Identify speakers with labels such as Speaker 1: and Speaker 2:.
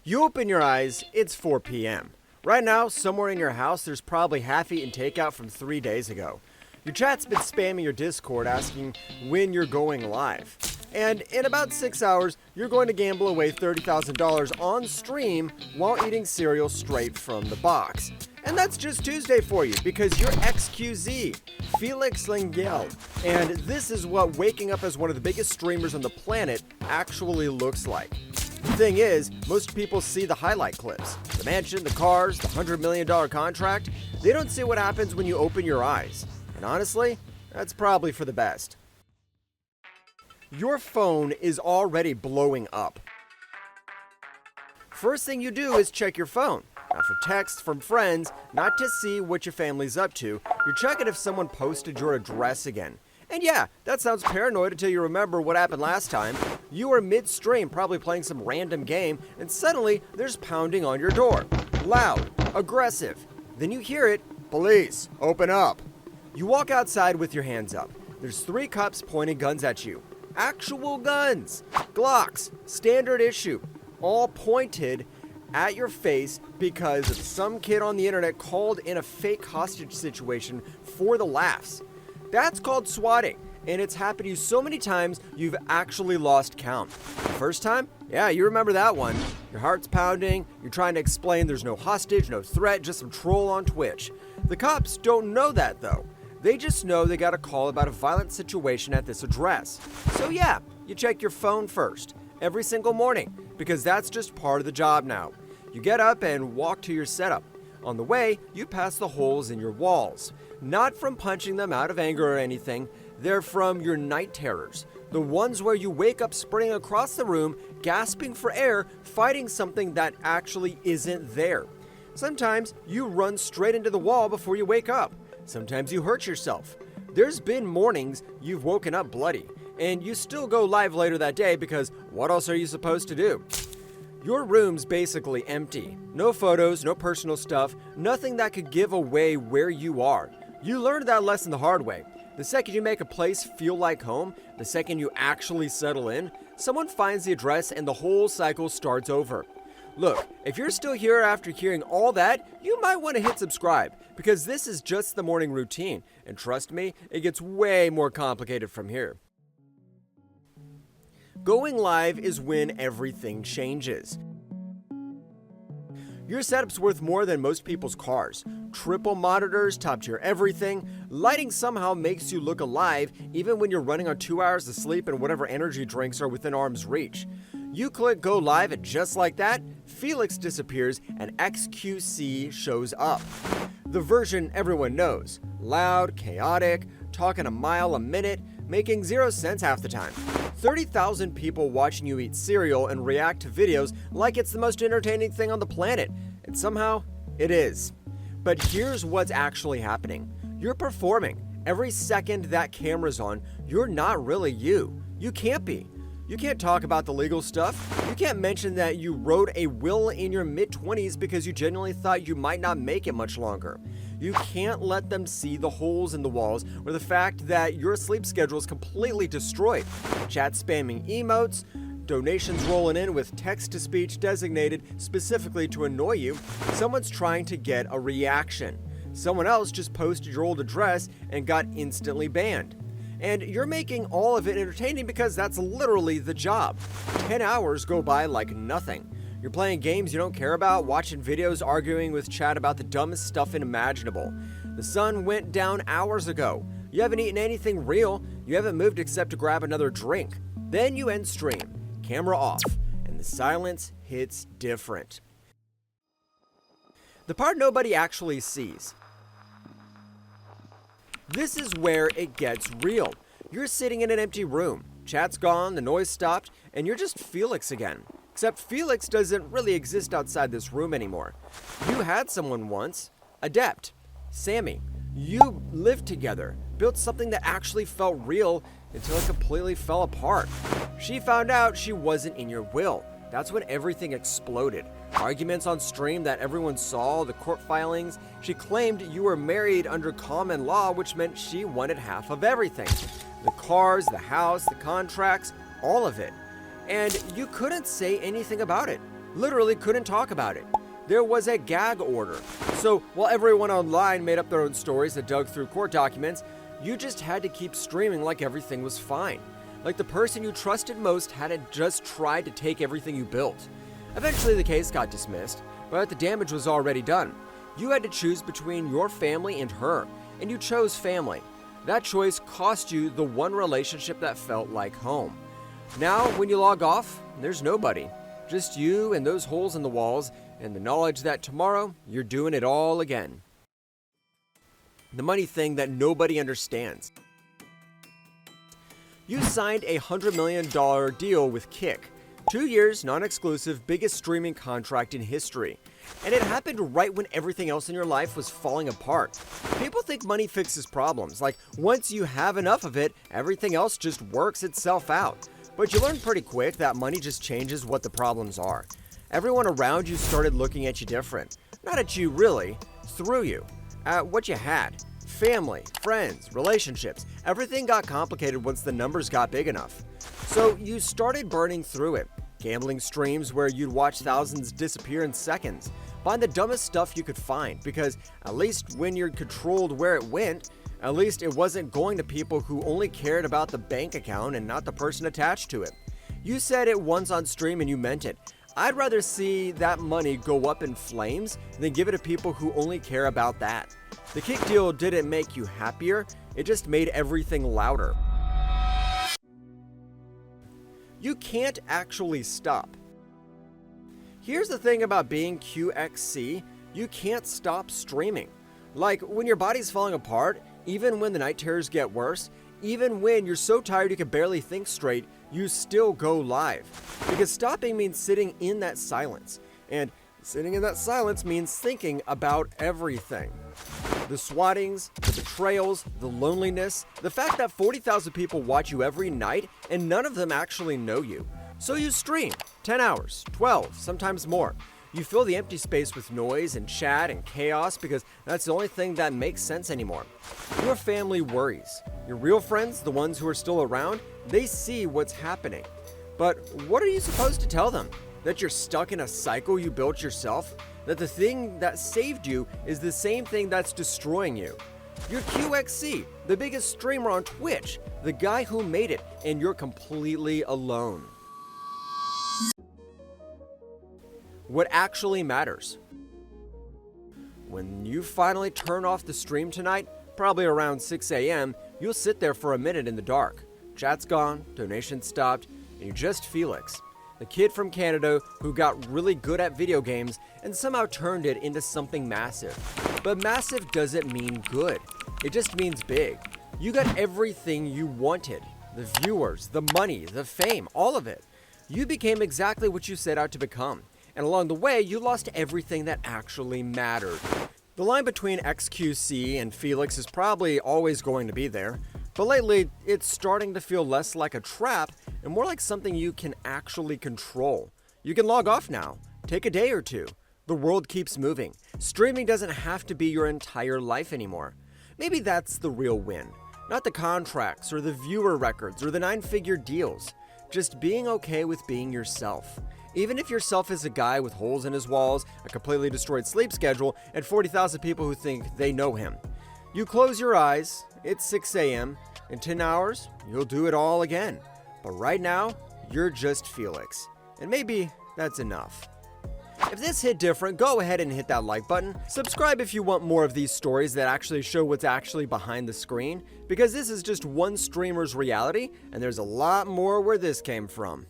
Speaker 1: You open your eyes, it's 4 p.m. Right now, somewhere in your house, there's probably half-eaten takeout from 3 days ago. Your chat's been spamming your Discord asking when you're going live. And in about 6 hours, you're going to gamble away $30,000 on stream while eating cereal straight from the box. And that's just Tuesday for you, because you're xQc, Felix Lengyel. And this is what waking up as one of the biggest streamers on the planet actually looks like. The thing is, most people see the highlight clips. The mansion, the cars, the $100 million contract. They don't see what happens when you open your eyes. And honestly, that's probably for the best. Your phone is already blowing up. First thing you do is check your phone. Not for texts from friends, not to see what your family's up to. You're checking if someone posted your address again. And yeah, that sounds paranoid until you remember what happened last time. You were mid-stream, probably playing some random game, and suddenly there's pounding on your door. Loud, aggressive. Then you hear it, police, open up. You walk outside with your hands up. There's 3 cops pointing guns at you. Actual guns, Glocks, standard issue, all pointed at your face because some kid on the internet called in a fake hostage situation for the laughs. That's called swatting, and it's happened to you so many times you've actually lost count. The first time? Yeah, you remember that one. Your heart's pounding, you're trying to explain there's no hostage, no threat, just some troll on Twitch. The cops don't know that though. They just know they got a call about a violent situation at this address. So yeah, you check your phone first, every single morning, because that's just part of the job now. You get up and walk to your setup. On the way, you pass the holes in your walls. Not from punching them out of anger or anything, they're from your night terrors. The ones where you wake up sprinting across the room, gasping for air, fighting something that actually isn't there. Sometimes you run straight into the wall before you wake up. Sometimes you hurt yourself. There's been mornings you've woken up bloody, and you still go live later that day because what else are you supposed to do? Your room's basically empty. No photos, no personal stuff, nothing that could give away where you are. You learned that lesson the hard way. The second you make a place feel like home, the second you actually settle in, someone finds the address and the whole cycle starts over. Look, if you're still here after hearing all that, you might want to hit subscribe, because this is just the morning routine, and trust me, it gets way more complicated from here. Going live is when everything changes. Your setup's worth more than most people's cars. Triple monitors, top tier everything. Lighting somehow makes you look alive even when you're running on 2 hours of sleep and whatever energy drinks are within arm's reach. You click go live and just like that, Felix disappears and xQc shows up. The version everyone knows. Loud, chaotic, talking a mile a minute, making 0 sense half the time. 30,000 people watching you eat cereal and react to videos like it's the most entertaining thing on the planet. And somehow, it is. But here's what's actually happening. You're performing. Every second that camera's on, you're not really you. You can't be. You can't talk about the legal stuff. You can't mention that you wrote a will in your mid-20s because you genuinely thought you might not make it much longer. You can't let them see the holes in the walls or the fact that your sleep schedule is completely destroyed. Chat spamming emotes, donations rolling in with text-to-speech designated specifically to annoy you. Someone's trying to get a reaction. Someone else just posted your old address and got instantly banned. And you're making all of it entertaining because that's literally the job. 10 hours go by like nothing. You're playing games you don't care about, watching videos, arguing with chat about the dumbest stuff inimaginable. The sun went down hours ago. You haven't eaten anything real. You haven't moved except to grab another drink. Then you end stream, camera off, and the silence hits different. The part nobody actually sees. This is where it gets real. You're sitting in an empty room. Chat's gone, the noise stopped, and you're just Felix again. Except Felix doesn't really exist outside this room anymore. You had someone once, Adept, Sammy. You lived together, built something that actually felt real until it completely fell apart. She found out she wasn't in your will. That's when everything exploded. Arguments on stream that everyone saw, the court filings. She claimed you were married under common law, which meant she wanted half of everything. The cars, the house, the contracts, all of it. And you couldn't say anything about it. literally couldn't talk about it. There was a gag order. So while everyone online made up their own stories that dug through court documents, you just had to keep streaming like everything was fine. Like the person you trusted most hadn't just tried to take everything you built. Eventually the case got dismissed, but the damage was already done. You had to choose between your family and her, and you chose family. That choice cost you the one relationship that felt like home. Now, when you log off, there's nobody. Just you and those holes in the walls, and the knowledge that tomorrow, you're doing it all again. The money thing that nobody understands. You signed a $100 million deal with Kick. 2 years, non-exclusive, biggest streaming contract in history. And it happened right when everything else in your life was falling apart. People think money fixes problems. Like, once you have enough of it, everything else just works itself out. But you learn pretty quick that money just changes what the problems are. Everyone around you started looking at you different. Not at you really, through you. At what you had. Family, friends, relationships. Everything got complicated once the numbers got big enough. So you started burning through it. Gambling streams where you'd watch thousands disappear in seconds. Buying the dumbest stuff you could find, because at least when you're controlled where it went, at least it wasn't going to people who only cared about the bank account and not the person attached to it. You said it once on stream and you meant it. I'd rather see that money go up in flames than give it to people who only care about that. The Kick deal didn't make you happier, it just made everything louder. You can't actually stop. Here's the thing about being xQc, you can't stop streaming. Like, when your body's falling apart, even when the night terrors get worse, even when you're so tired you can barely think straight, you still go live. Because stopping means sitting in that silence. And sitting in that silence means thinking about everything. The swattings, the betrayals, the loneliness, the fact that 40,000 people watch you every night and none of them actually know you. So you stream 10 hours, 12, sometimes more. You fill the empty space with noise and chat and chaos because that's the only thing that makes sense anymore. Your family worries. Your real friends, the ones who are still around, they see what's happening. But what are you supposed to tell them? That you're stuck in a cycle you built yourself? That the thing that saved you is the same thing that's destroying you? You're xQc, the biggest streamer on Twitch, the guy who made it, and you're completely alone. What actually matters? When you finally turn off the stream tonight, probably around 6 a.m., you'll sit there for a minute in the dark. Chat's gone, donations stopped, and you're just Felix, the kid from Canada who got really good at video games and somehow turned it into something massive. But massive doesn't mean good. It just means big. You got everything you wanted. The viewers, the money, the fame, all of it. You became exactly what you set out to become. And along the way, you lost everything that actually mattered. The line between xQc and Felix is probably always going to be there, but lately, it's starting to feel less like a trap and more like something you can actually control. You can log off now, take a day or two. The world keeps moving. Streaming doesn't have to be your entire life anymore. Maybe that's the real win. Not the contracts or the viewer records or the 9-figure deals. Just being okay with being yourself. Even if yourself is a guy with holes in his walls, a completely destroyed sleep schedule, and 40,000 people who think they know him. You close your eyes, it's 6 a.m., in 10 hours, you'll do it all again. But right now, you're just Felix. And maybe that's enough. If this hit different, go ahead and hit that like button. Subscribe if you want more of these stories that actually show what's actually behind the screen, because this is just one streamer's reality, and there's a lot more where this came from.